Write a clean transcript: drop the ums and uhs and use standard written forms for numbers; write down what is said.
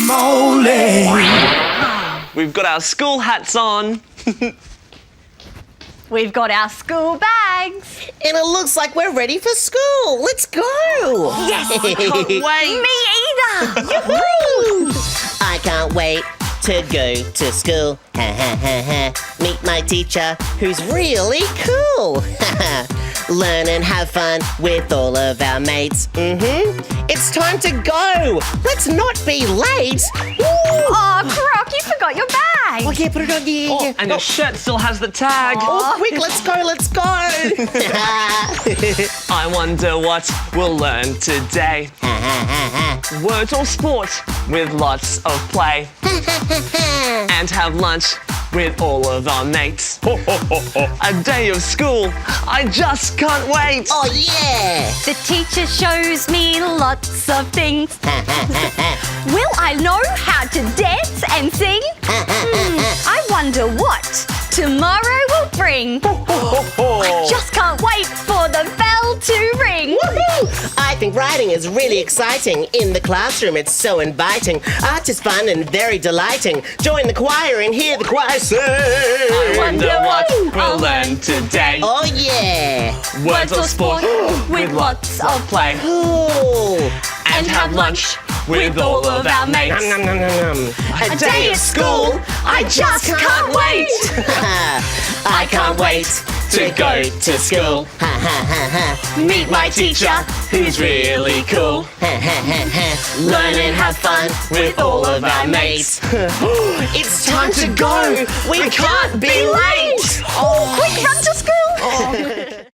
Crocamole. We've got our school hats on. We've got our school bags. And it looks like we're ready for school. Let's go. Yes. Can't wait. Me either. Woo! I can't wait to go to school. Ha ha ha ha. Meet my teacher who's really cool. Learn and have fun with all of our mates. It's time to go. Let's not be late. Woo! Oh, Croc, you forgot your bag. Oh, yeah, put it on here. Oh, and your shirt still has the tag. Oh, quick, let's go, let's go. I wonder what we'll learn today. Words or sport with lots of play. And have lunch with all of our mates. A day of school, I just can't wait. Oh, yeah. The teacher shows me lots of things. Will I know how to dance and sing? I wonder what tomorrow will bring. I just can't wait for the bell to ring. Woohoo! I think writing is really exciting. In the classroom, it's so inviting. Art is fun and very delighting. Join the choir and hear the choir sing. I wonder what we'll learn today. Oh, yeah. Words or sport with lots of play. Ooh. And have lunch with all of our mates. Nom, nom, nom, nom, nom. A day at school, I just can't wait. I can't wait to go to school. Meet my teacher, who's really cool. Learn and have fun with all of our mates. It's time to go. We can't be late. Quick, run to school.